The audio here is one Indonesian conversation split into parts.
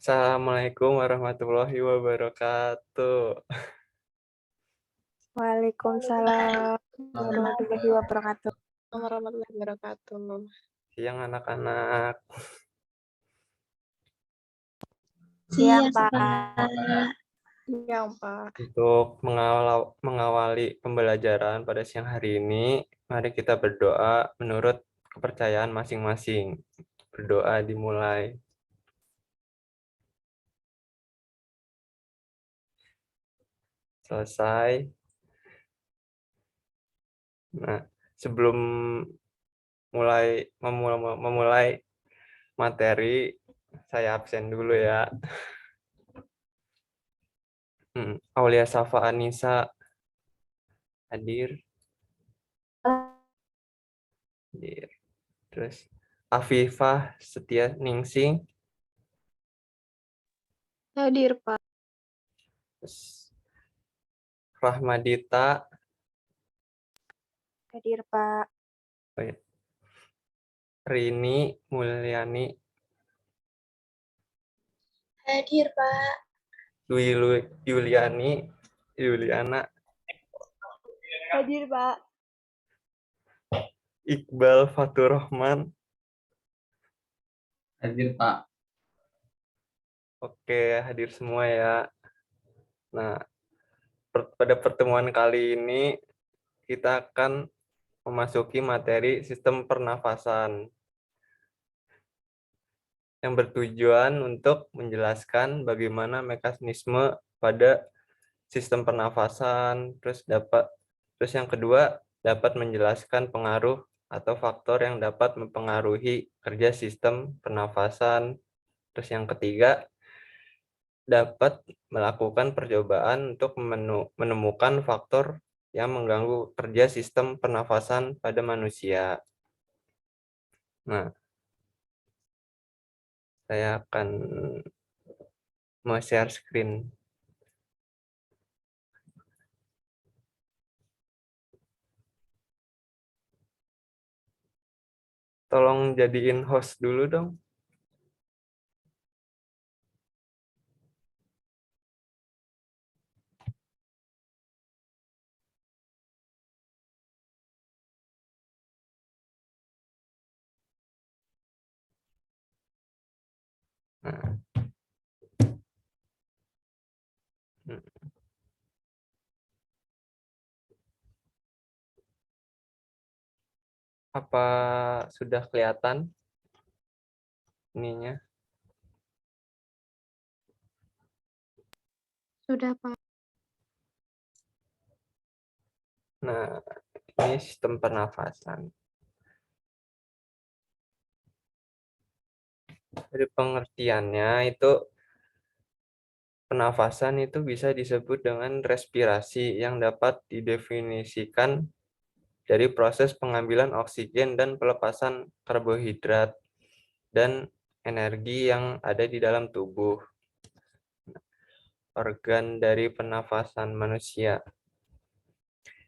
Assalamualaikum warahmatullahi wabarakatuh. Waalaikumsalam warahmatullahi wabarakatuh. Warahmatullahi wabarakatuh. Siang anak-anak. Siang, Pak. Iya, Pak. Untuk mengawali pembelajaran pada siang hari ini, mari kita berdoa menurut kepercayaan masing-masing. Berdoa dimulai. Selesai. Nah, sebelum memulai materi, saya absen dulu ya. Aulia Safa Anissa hadir. Terus Afifah Setia Ningsing. Hadir, Pak. Terus Rahmadita. Hadir, Pak. Rini Mulyani. Hadir, Pak. Yuliana. Hadir, Pak. Iqbal Faturrahman. Hadir, Pak. Oke, hadir semua ya. Nah, pada pertemuan kali ini kita akan memasuki materi sistem pernafasan yang bertujuan untuk menjelaskan bagaimana mekanisme pada sistem pernafasan, terus yang kedua dapat menjelaskan pengaruh atau faktor yang dapat mempengaruhi kerja sistem pernafasan. Terus yang ketiga dapat melakukan percobaan untuk menemukan faktor yang mengganggu kerja sistem pernafasan pada manusia. Nah, saya akan share screen. Tolong jadiin host dulu dong. Nah. Apa sudah kelihatan ininya? Sudah, Pak. Nah, ini sistem pernafasan. Dari pengertiannya itu pernafasan itu bisa disebut dengan respirasi yang dapat didefinisikan dari proses pengambilan oksigen dan pelepasan karbohidrat dan energi yang ada di dalam tubuh. Organ dari pernafasan manusia.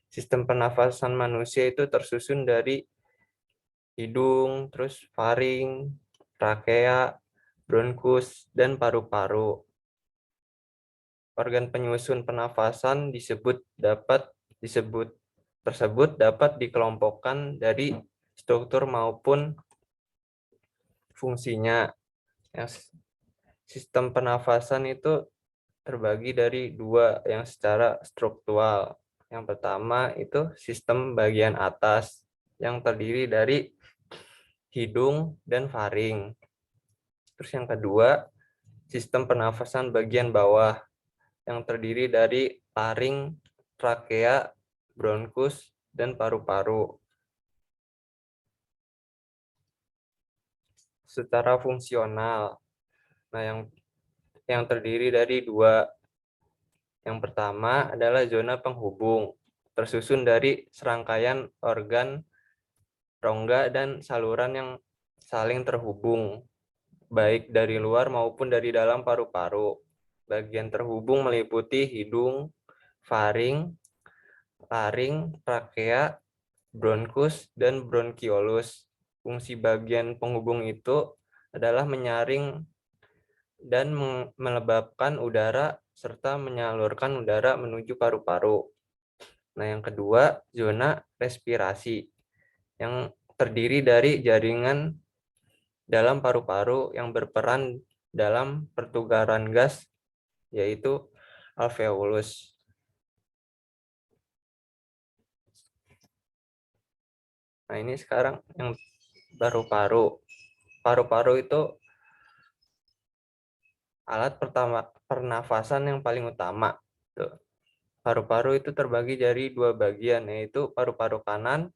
Sistem pernafasan manusia itu tersusun dari hidung, terus faring, trakea, bronkus, dan paru-paru. Organ penyusun pernafasan tersebut dapat dikelompokkan dari struktur maupun fungsinya. Sistem pernafasan itu terbagi dari dua yang secara struktural. Yang pertama itu sistem bagian atas yang terdiri dari hidung dan faring. Terus yang kedua, sistem pernafasan bagian bawah yang terdiri dari laring, trakea, bronkus, dan paru-paru. Secara fungsional, nah yang terdiri dari dua. Yang pertama adalah zona penghubung, tersusun dari serangkaian organ, rongga, dan saluran yang saling terhubung, baik dari luar maupun dari dalam paru-paru. Bagian terhubung meliputi hidung, faring, laring, trakea, bronkus, dan bronkiolus. Fungsi bagian penghubung itu adalah menyaring dan melebabkan udara serta menyalurkan udara menuju paru-paru. Nah, yang kedua, zona respirasi yang terdiri dari jaringan dalam paru-paru yang berperan dalam pertukaran gas, yaitu alveolus. Nah, ini sekarang yang paru-paru. Paru-paru itu alat pernafasan yang paling utama. Paru-paru itu terbagi dari dua bagian, yaitu paru-paru kanan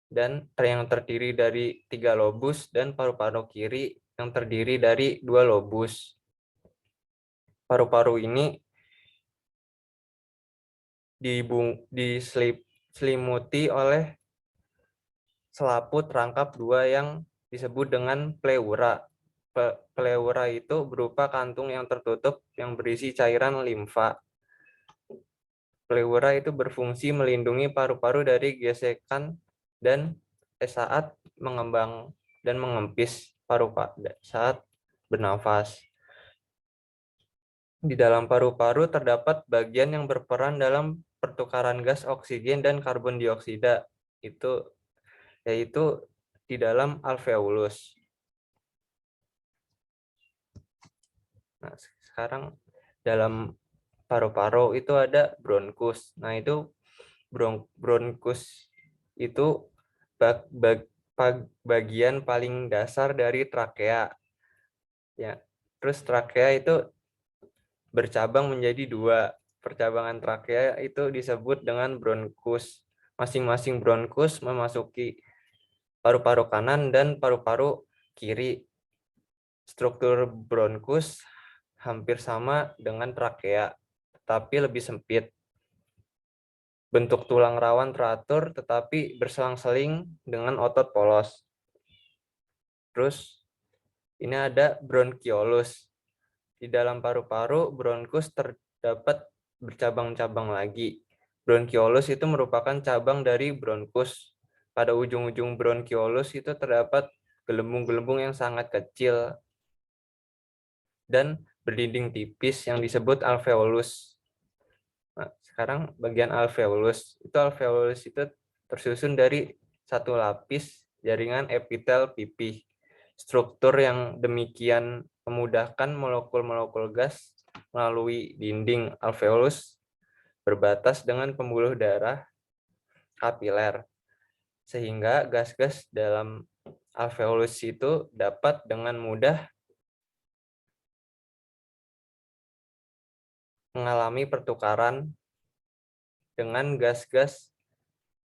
dan yang terdiri dari 3 lobus dan paru-paru kiri yang terdiri dari 2 lobus. Paru-paru ini diselimuti oleh selaput rangkap 2 yang disebut dengan pleura. Pleura itu berupa kantung yang tertutup yang berisi cairan limfa. Pleura itu berfungsi melindungi paru-paru dari gesekan dan saat mengembang dan mengempis paru-paru saat bernafas. Di dalam paru-paru terdapat bagian yang berperan dalam pertukaran gas oksigen dan karbon dioksida, yaitu di dalam alveolus. Nah, sekarang dalam paru-paru itu ada bronkus. Nah, itu bronkus itu bagian paling dasar dari trakea. Ya, terus trakea itu bercabang menjadi 2. Percabangan trakea itu disebut dengan bronkus. Masing-masing bronkus memasuki paru-paru kanan dan paru-paru kiri. Struktur bronkus hampir sama dengan trakea, tetapi lebih sempit. Bentuk tulang rawan teratur tetapi berselang-seling dengan otot polos. Terus ini ada bronkiolus. Di dalam paru-paru bronkus terdapat bercabang-cabang lagi. Bronkiolus itu merupakan cabang dari bronkus. Pada ujung-ujung bronkiolus itu terdapat gelembung-gelembung yang sangat kecil dan berdinding tipis yang disebut alveolus. Nah, sekarang bagian alveolus. Alveolus itu tersusun dari satu lapis jaringan epitel pipih. Struktur yang demikian memudahkan molekul-molekul gas melalui dinding alveolus berbatas dengan pembuluh darah kapiler, sehingga gas-gas dalam alveolus itu dapat dengan mudah mengalami pertukaran dengan gas-gas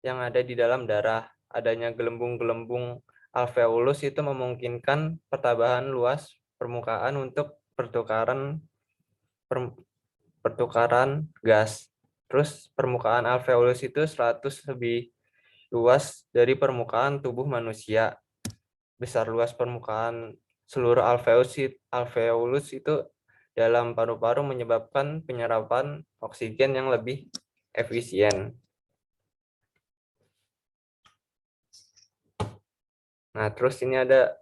yang ada di dalam darah. Adanya gelembung-gelembung alveolus itu memungkinkan pertambahan luas permukaan untuk pertukaran gas. Terus permukaan alveolus itu 100 lebih luas dari permukaan tubuh manusia. Besar luas permukaan seluruh alveolus itu dalam paru-paru menyebabkan penyerapan oksigen yang lebih efisien. Nah, terus ini ada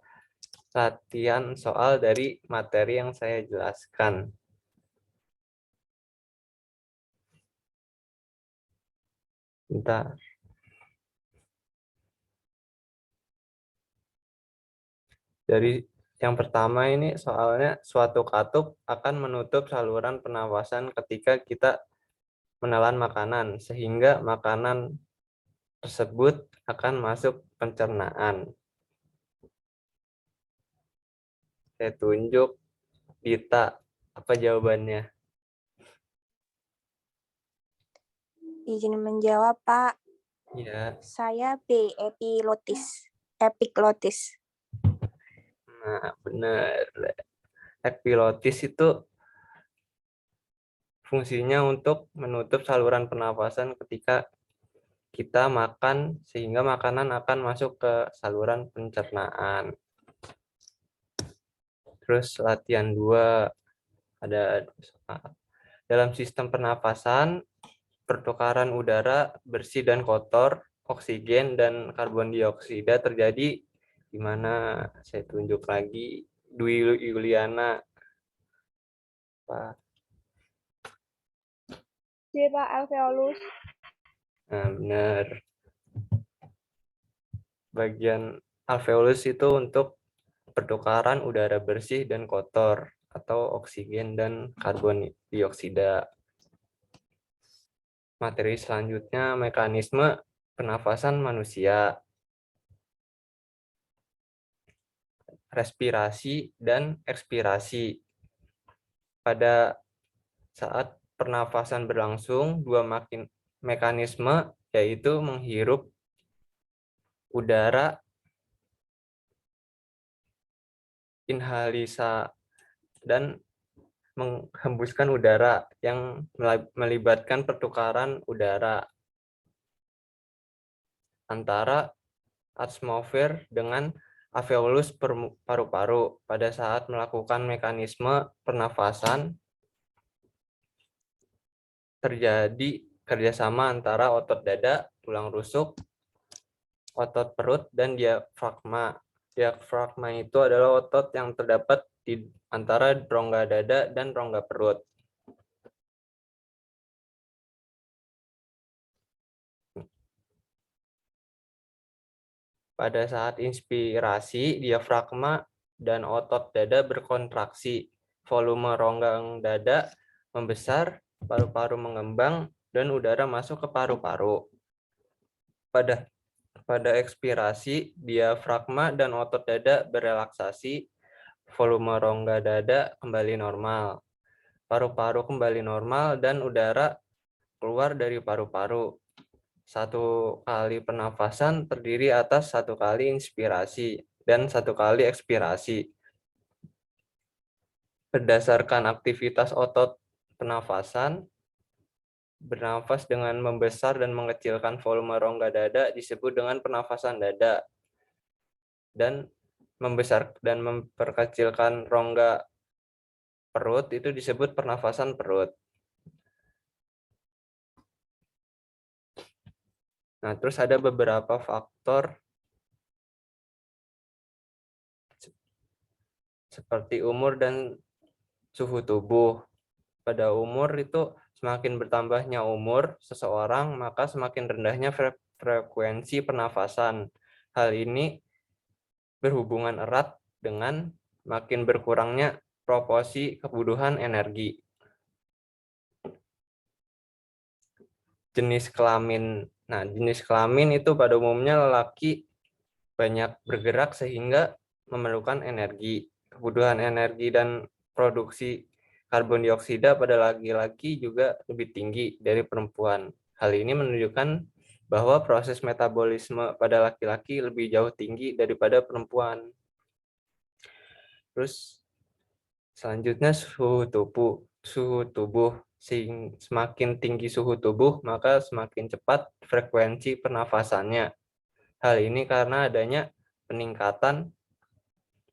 latihan soal dari materi yang saya jelaskan. Bentar. Dari yang pertama ini soalnya suatu katup akan menutup saluran pernafasan ketika kita menelan makanan, sehingga makanan tersebut akan masuk pencernaan. Saya tunjuk, Dita, apa jawabannya? Izin menjawab, Pak. Ya. Saya B, epiglotis. Nah, benar. Epiglotis itu fungsinya untuk menutup saluran pernafasan ketika kita makan, sehingga makanan akan masuk ke saluran pencernaan. Terus latihan 2, ada dalam sistem pernafasan, pertukaran udara bersih dan kotor, oksigen dan karbon dioksida terjadi di mana? Saya tunjuk lagi. Dwi Yuliana. Pak. C, Pak. Alveolus. Nah, benar. Bagian alveolus itu untuk pertukaran udara bersih dan kotor atau oksigen dan karbon dioksida. Materi selanjutnya mekanisme pernafasan manusia. Respirasi dan ekspirasi. Pada saat pernafasan berlangsung, dua mekanisme yaitu menghirup udara, inhalisa, dan menghembuskan udara yang melibatkan pertukaran udara antara atmosfer dengan alveolus paru-paru. Pada saat melakukan mekanisme pernafasan, terjadi kerjasama antara otot dada, tulang rusuk, otot perut, dan diafragma. Diafragma itu adalah otot yang terdapat di antara rongga dada dan rongga perut. Pada saat inspirasi, diafragma dan otot dada berkontraksi. Volume rongga dada membesar, paru-paru mengembang, dan udara masuk ke paru-paru. Pada ekspirasi, diafragma dan otot dada berelaksasi, volume rongga dada kembali normal. Paru-paru kembali normal dan udara keluar dari paru-paru. Satu kali pernafasan terdiri atas satu kali inspirasi dan satu kali ekspirasi. Berdasarkan aktivitas otot pernafasan, bernafas dengan membesar dan mengecilkan volume rongga dada disebut dengan pernafasan dada. Dan membesar dan memperkecilkan rongga perut itu disebut pernafasan perut. Nah, terus ada beberapa faktor seperti umur dan suhu tubuh. Pada umur itu semakin bertambahnya umur seseorang, maka semakin rendahnya frekuensi pernafasan. Hal ini berhubungan erat dengan makin berkurangnya proporsi kebutuhan energi. Jenis kelamin. Nah, jenis kelamin itu pada umumnya lelaki banyak bergerak sehingga memerlukan energi. Kebutuhan energi dan produksi karbon dioksida pada laki-laki juga lebih tinggi dari perempuan. Hal ini menunjukkan bahwa proses metabolisme pada laki-laki lebih jauh tinggi daripada perempuan. Terus selanjutnya suhu tubuh. Semakin tinggi suhu tubuh, maka semakin cepat frekuensi pernafasannya. Hal ini karena adanya peningkatan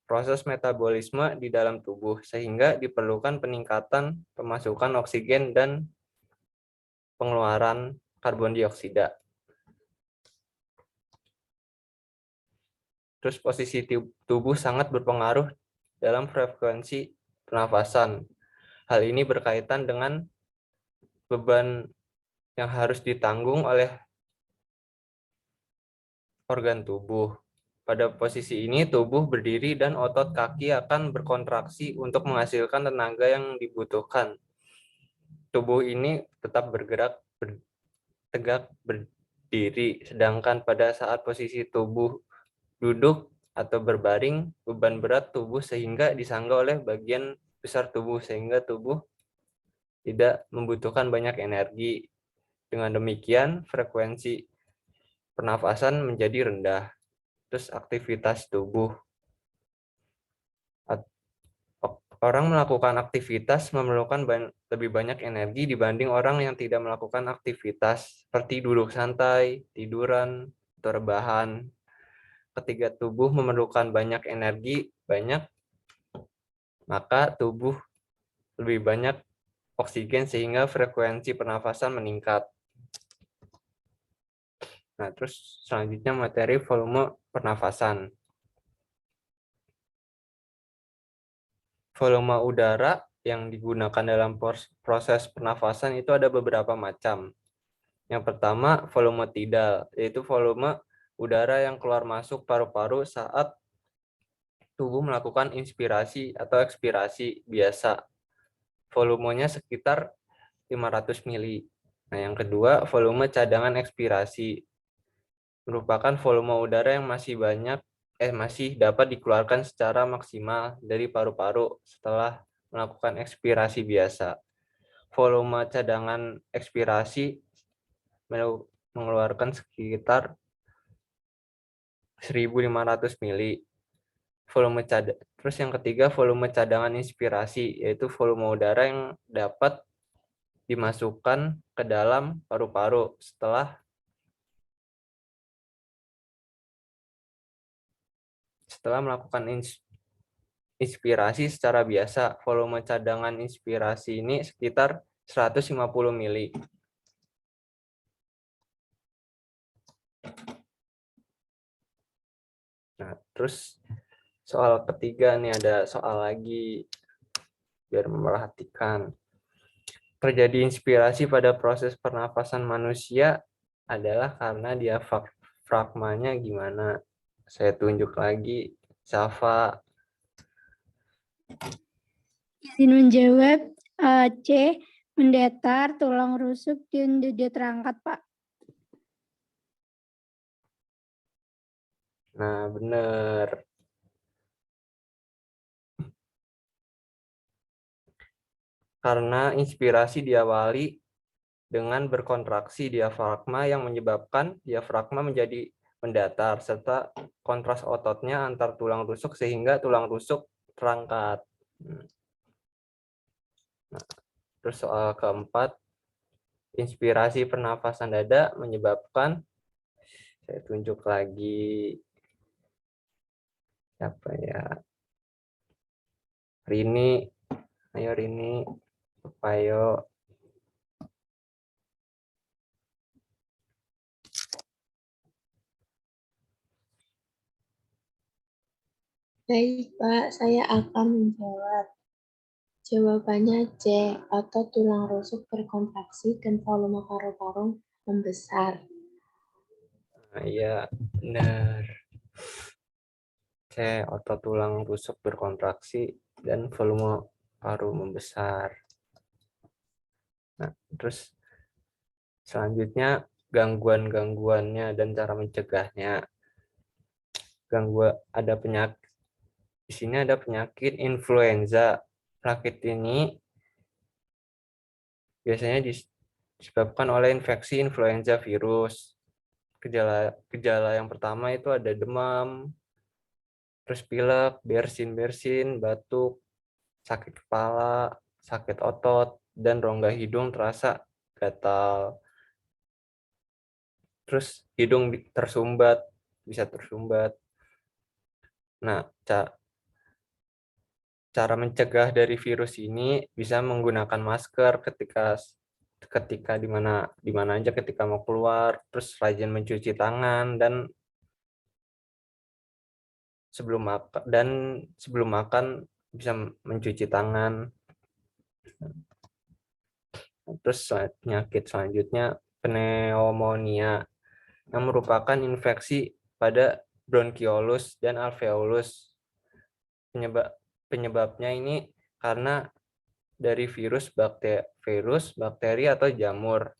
proses metabolisme di dalam tubuh, sehingga diperlukan peningkatan pemasukan oksigen dan pengeluaran karbon dioksida. Terus posisi tubuh sangat berpengaruh dalam frekuensi pernafasan. Hal ini berkaitan dengan beban yang harus ditanggung oleh organ tubuh. Pada posisi ini, tubuh berdiri dan otot kaki akan berkontraksi untuk menghasilkan tenaga yang dibutuhkan. Tubuh ini tetap bergerak tegak berdiri, sedangkan pada saat posisi tubuh duduk atau berbaring, beban berat tubuh sehingga disangga oleh bagian besar tubuh, sehingga tubuh tidak membutuhkan banyak energi. Dengan demikian, frekuensi pernafasan menjadi rendah. Terus aktivitas tubuh. Orang melakukan aktivitas memerlukan lebih banyak energi dibanding orang yang tidak melakukan aktivitas, seperti duduk santai, tiduran, atau rebahan. Ketika tubuh memerlukan banyak energi, maka tubuh lebih banyak oksigen sehingga frekuensi pernafasan meningkat. Nah, terus selanjutnya materi volume pernafasan. volume udara yang digunakan dalam proses pernafasan itu ada beberapa macam. Yang pertama, volume tidal, yaitu volume udara yang keluar masuk paru-paru saat tubuh melakukan inspirasi atau ekspirasi biasa. Volumenya sekitar 500 mili. Nah, yang kedua, volume cadangan ekspirasi. Merupakan volume udara yang masih dapat dikeluarkan secara maksimal dari paru-paru setelah melakukan ekspirasi biasa. Volume cadangan ekspirasi mengeluarkan sekitar 1.500 mili. Terus yang ketiga, volume cadangan inspirasi, yaitu volume udara yang dapat dimasukkan ke dalam paru-paru setelah melakukan inspirasi secara biasa. Volume cadangan inspirasi ini sekitar 150 mili. Nah, terus soal ketiga nih, ada soal lagi biar memperhatikan. Terjadi inspirasi pada proses pernapasan manusia adalah karena diafragmanya gimana? Saya tunjuk lagi, Safa. Izin menjawab. C. Mendatar, tulang rusuk, dan dada terangkat, Pak. Nah, benar. Karena inspirasi diawali dengan berkontraksi diafragma yang menyebabkan diafragma menjadi mendatar, serta kontras ototnya antar tulang rusuk sehingga tulang rusuk terangkat. Nah, terus soal keempat, inspirasi pernafasan dada menyebabkan, saya tunjuk lagi, siapa ya? Rini, ayo Rini, ayo. Baik, Pak, saya akan menjawab. Jawabannya C, otot tulang rusuk berkontraksi dan volume paru-paru membesar. Nah, iya, benar. C, otot tulang rusuk berkontraksi dan volume paru membesar. Nah, terus selanjutnya gangguan-gangguannya dan cara mencegahnya. Ada penyakit, di sini ada penyakit influenza. Penyakit ini biasanya disebabkan oleh infeksi influenza virus. Gejala yang pertama itu ada demam, terus pilek, bersin-bersin, batuk, sakit kepala, sakit otot, dan rongga hidung terasa gatal. Terus hidung bisa tersumbat. Nah, cara mencegah dari virus ini bisa menggunakan masker ketika di mana aja ketika mau keluar, terus rajin mencuci tangan, dan sebelum makan bisa mencuci tangan. Terus penyakit selanjutnya pneumonia, yang merupakan infeksi pada bronkiolus dan alveolus. Penyebabnya ini karena dari virus, bakteri atau jamur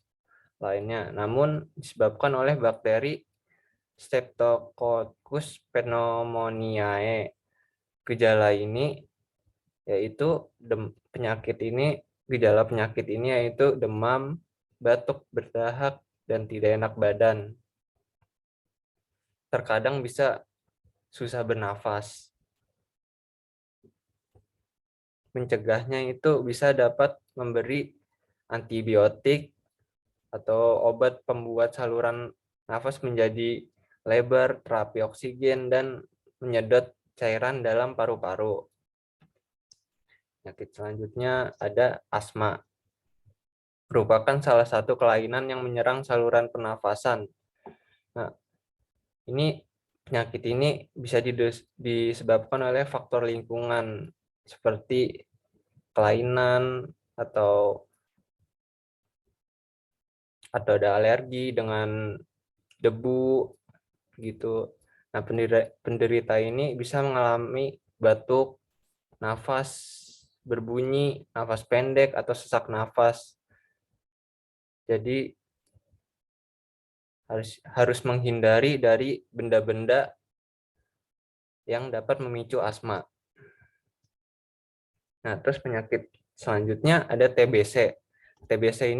lainnya, namun disebabkan oleh bakteri Streptococcus pneumoniae. Gejala penyakit ini yaitu demam, batuk berdahak, dan tidak enak badan. Terkadang bisa susah bernafas. Mencegahnya itu bisa dapat memberi antibiotik atau obat pembuat saluran nafas menjadi lebar, terapi oksigen, dan menyedot cairan dalam paru-paru. Penyakit selanjutnya ada asma. Merupakan salah satu kelainan yang menyerang saluran pernafasan. Nah, penyakit ini bisa disebabkan oleh faktor lingkungan, seperti kelainan atau ada alergi dengan debu gitu. Nah, penderita ini bisa mengalami batuk, nafas berbunyi, nafas pendek atau sesak nafas. Jadi harus menghindari dari benda-benda yang dapat memicu asma. Nah, terus penyakit selanjutnya ada TBC. TBC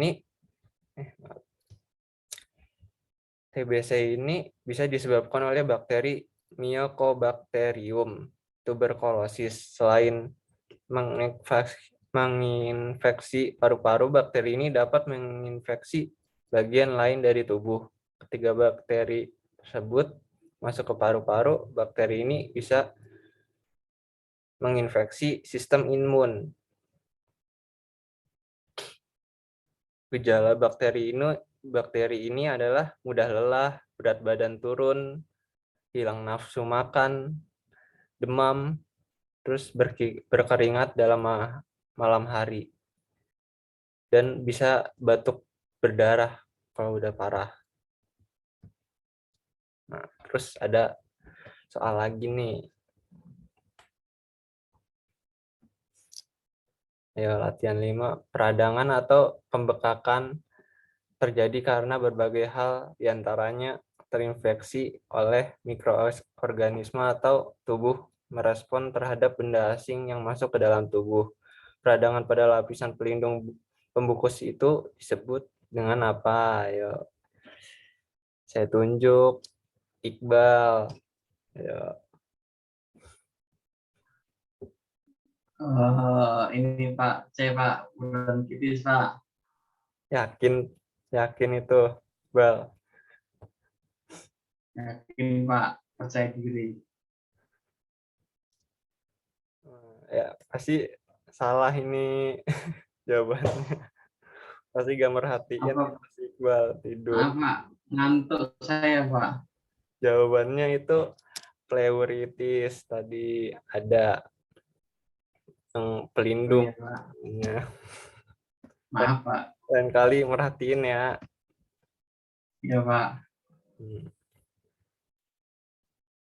ini bisa disebabkan oleh bakteri Mycobacterium tuberculosis. Selain menginfeksi paru-paru, bakteri ini dapat menginfeksi bagian lain dari tubuh. Ketika bakteri tersebut masuk ke paru-paru, bakteri ini bisa menginfeksi sistem imun. Gejala bakteri ini adalah mudah lelah, berat badan turun, hilang nafsu makan, demam, terus berkeringat dalam malam hari, dan bisa batuk berdarah kalau udah parah. Nah, terus ada soal lagi nih. Ayo, latihan 5. Peradangan atau pembekakan terjadi karena berbagai hal, diantaranya terinfeksi oleh mikroorganisme atau tubuh merespon terhadap benda asing yang masuk ke dalam tubuh. Peradangan pada lapisan pelindung pembungkus itu disebut dengan apa? Ayo, saya tunjuk. Iqbal. Ayo. Ini Pak, Pak, bronkitis Pak. Yakin itu, Iqbal. Yakin Pak, percaya diri. Ya, pasti salah ini jawabannya. Pasti gak merhatiin Apa? Mas Iqbal tidur. Apa? Ngantuk saya Pak. Jawabannya itu pleuritis, tadi ada yang pelindung. Oh, iya, Pak. Ya. Maaf Pak. Lain kali merhatiin ya. Iya Pak.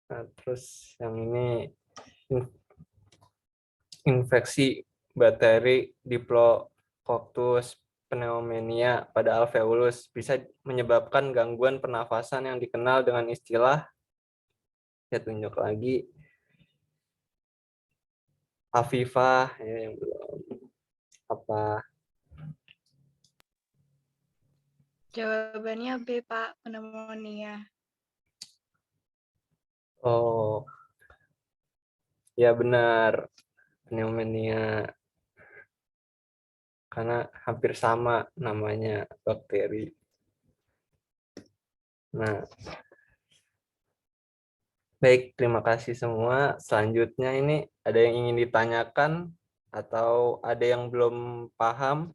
Nah, terus yang ini infeksi bakteri Diplococcus pneumonia pada alveolus bisa menyebabkan gangguan pernafasan yang dikenal dengan istilah, saya tunjuk lagi, Afifah, ya, yang belum apa. Jawabannya B, Pak, pneumonia. Oh, ya benar, pneumonia, karena hampir sama namanya bakteri. Nah, baik, terima kasih semua. Selanjutnya ini ada yang ingin ditanyakan atau ada yang belum paham?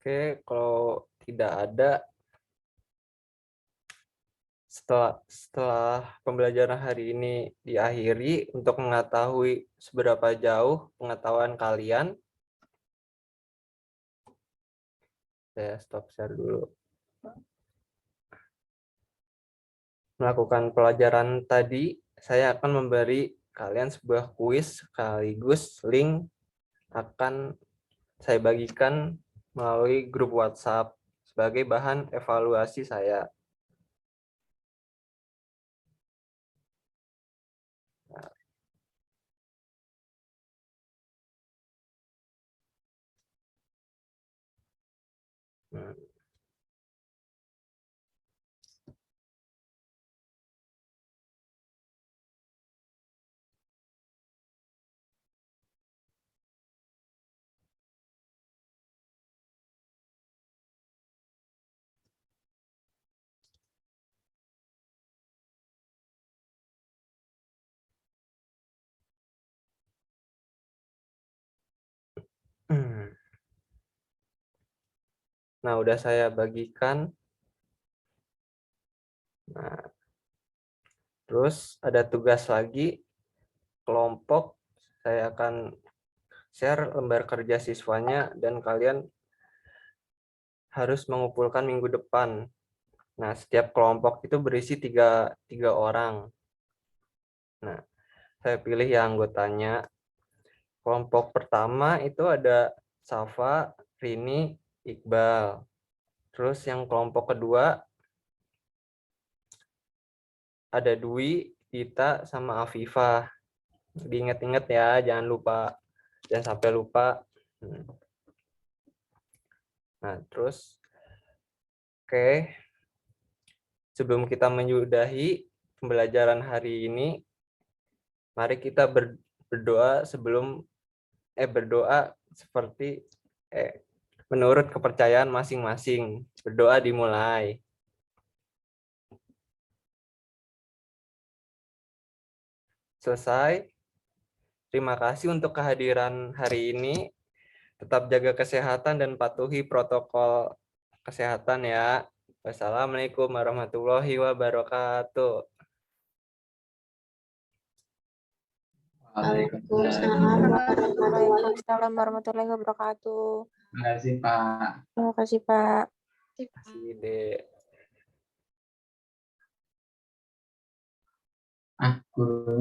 Oke, kalau tidak ada, setelah pembelajaran hari ini diakhiri, untuk mengetahui seberapa jauh pengetahuan kalian, saya stop share dulu. Melakukan pelajaran tadi, saya akan memberi kalian sebuah kuis sekaligus link akan saya bagikan melalui grup WhatsApp sebagai bahan evaluasi saya. Nah, Nah, udah saya bagikan. Nah, terus ada tugas lagi kelompok. Saya akan share lembar kerja siswanya dan kalian harus mengumpulkan minggu depan. Nah, setiap kelompok itu berisi tiga orang. Nah, saya pilih yang anggotanya. Kelompok pertama itu ada Safa, Rini, Iqbal. Terus yang kelompok kedua ada Dwi, Dita, sama Afifah. Diingat-ingat ya, jangan sampai lupa. Nah, terus oke. Sebelum kita menyudahi pembelajaran hari ini, mari kita berdoa berdoa seperti menurut kepercayaan masing-masing. Berdoa dimulai. Selesai. Terima kasih untuk kehadiran hari ini. Tetap jaga kesehatan dan patuhi protokol kesehatan ya. Wassalamualaikum warahmatullahi wabarakatuh. Waalaikumsalam. Waalaikumsalam warahmatullahi wabarakatuh. Terima kasih, Pak. Terima kasih, Pak. Terima kasih, Dek. Gurunya